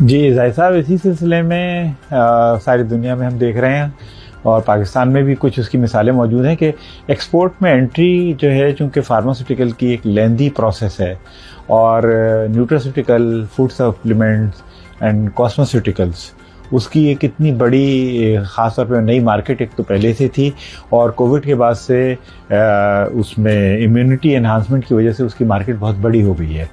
जी जाहिर साहब, इसी सिलसिले में सारी दुनिया में हम देख रहे हैं और पाकिस्तान में भी कुछ उसकी मिसालें मौजूद हैं कि एक्सपोर्ट में एंट्री जो है, चूँकि फार्मास्यूटिकल की एक लेंदी प्रोसेस है और न्यूट्रास्यूटिकल, फूड सप्लीमेंट्स एंड कॉस्मेस्यूटिकल्स, उसकी एक इतनी बड़ी ख़ास तौर पे नई मार्केट एक तो पहले से थी और कोविड के बाद से उसमें इम्यूनिटी एनहांसमेंट की वजह से उसकी मार्केट बहुत बड़ी हो गई है।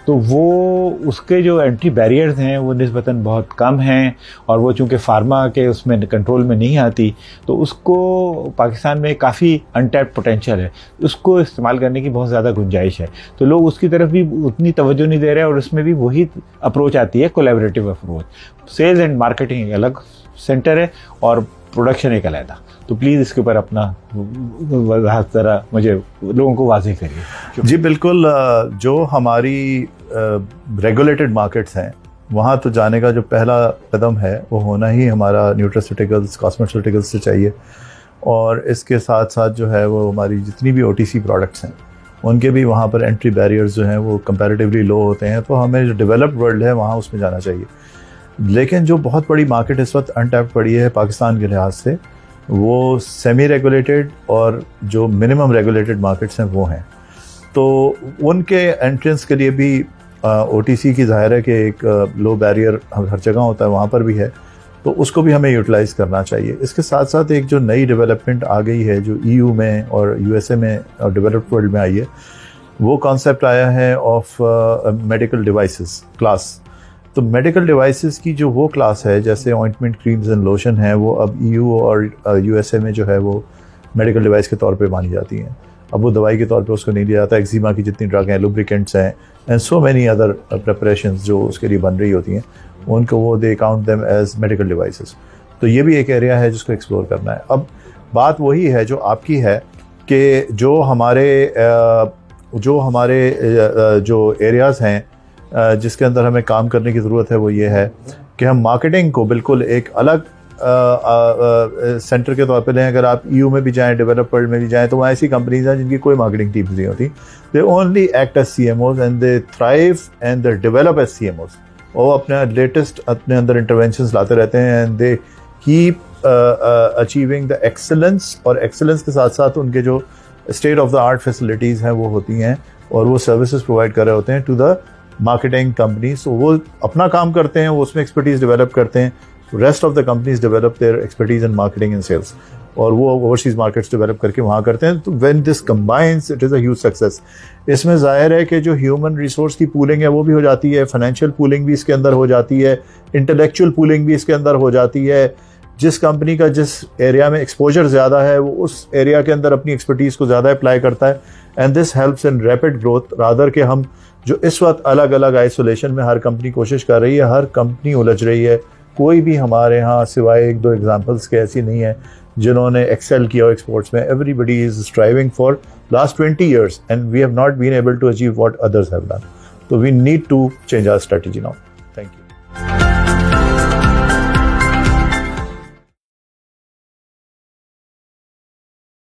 तो वो उसके जो एंट्री बैरियर्स हैं वो निस्बतन बहुत कम हैं और वो चूँकि फार्मा के उसमें कंट्रोल में नहीं आती, तो उसको पाकिस्तान में काफ़ी अनटैप्ड पोटेंशियल है, उसको इस्तेमाल करने की बहुत ज़्यादा गुंजाइश है। तो लोग उसकी तरफ भी उतनी तवज्जो नहीं दे रहे और उसमें भी वही अप्रोच आती है, collaborative approach. Sales and marketing एक अलग सेंटर है और प्रोडक्शन एक अलग। तो प्लीज़ इसके ऊपर अपना वजाहत ज़रा मुझे लोगों को वाज़ेह करिए। जी बिल्कुल, जो हमारी रेगुलेटेड मार्केट्स हैं वहाँ तो जाने का जो पहला कदम है वो होना ही हमारा न्यूट्रास्यूटिकल्स, कॉस्मेस्यूटिकल्स से चाहिए। और इसके साथ साथ जो है वो हमारी जितनी भी OTC प्रोडक्ट्स हैं उनके भी वहाँ पर एंट्री बैरियर्स जो हैं वो कंपैरेटिवली लो होते हैं। तो हमें जो डेवलप्ड वर्ल्ड है वहाँ उसमें जाना चाहिए। लेकिन जो बहुत बड़ी मार्केट इस वक्त अनटैप्ड पड़ी है पाकिस्तान के लिहाज से, वो सेमी रेगुलेटेड और जो मिनिमम रेगुलेटेड मार्केट्स हैं वो हैं। तो उनके एंट्रेंस के लिए भी OTC की ज़ाहिर है कि एक लो बैरियर हर जगह होता है, वहाँ पर भी है, तो उसको भी हमें यूटिलाइज़ करना चाहिए। इसके साथ साथ एक जो नई डेवलपमेंट आ गई है जो EU में और USA में और डेवलप्ड वर्ल्ड में आई है, वो कॉन्सेप्ट आया है ऑफ मेडिकल डिवाइसेस क्लास। तो मेडिकल डिवाइसेस की जो वो क्लास है, जैसे ऑइंटमेंट, क्रीम्स एंड लोशन है, वो अब EU और USA में जो है वो मेडिकल डिवाइस के तौर पे मानी जाती हैं। अब वो दवाई के तौर पे उसको नहीं लिया जाता। एक्जिमा की जितनी ड्रग हैं, लुब्रिकेंट्स हैं and so many other preparations जो उसके लिए बन रही होती हैं, उनको वो they count them as medical devices. तो ये भी एक एरिया है जिसको एक्सप्लोर करना है। अब बात वही है जो आपकी है कि जो हमारे जो एरियाज़ हैं जिसके अंदर हमें काम करने की ज़रूरत है, वो ये है कि हम मार्केटिंग को बिल्कुल एक अलग सेंटर के तौर पे लें। अगर आप EU में भी जाएं, डेवलप्ड वर्ल्ड में भी जाएं, तो वहाँ ऐसी कंपनीज हैं जिनकी कोई मार्केटिंग टीम्स नहीं होती। They only act as CMOs and they thrive and they develop as CMOs। वो अपने लेटेस्ट अपने अंदर इंटरवेंशंस लाते रहते हैं and they keep achieving the excellence. और एक्सेलेंस के साथ साथ उनके जो state of the art facilities हैं वो होती हैं और वो सर्विसेज प्रोवाइड कर रहे होते हैं टू द मार्केटिंग कंपनीज। तो वो अपना काम करते हैं, वो उसमें एक्सपर्टीज़ डेवलप करते हैं। Rest of the companies develop their expertise in marketing and sales, और वो ओवरसीज़ मार्केट्स डेवलप करके वहाँ करते हैं। तो when this combines it is a huge success. इसमें ज़ाहिर है कि जो ह्यूमन रिसोर्स की पूलिंग है वो भी हो जाती है, फाइनेंशियल पूलिंग भी इसके अंदर हो जाती है, इंटेलेक्चुअल पूलिंग भी इसके अंदर हो जाती है। जिस कंपनी का जिस एरिया में एक्सपोजर ज़्यादा है वो उस एरिया के अंदर अपनी एक्सपर्टीज़ को ज़्यादा अप्लाई करता है and this helps in rapid growth rather के हम जो इस वक्त अलग अलग आइसोलेशन में हर कंपनी कोशिश कर रही है, हर कंपनी उलझ रही है। कोई भी हमारे यहाँ सिवाय एक दो एग्जांपल्स के ऐसी नहीं है जिन्होंने एक्सेल किया हो एक्सपोर्ट्स में। Everybody is striving for last 20 years and we have not been able to achieve what others have done. तो we need to change our strategy now.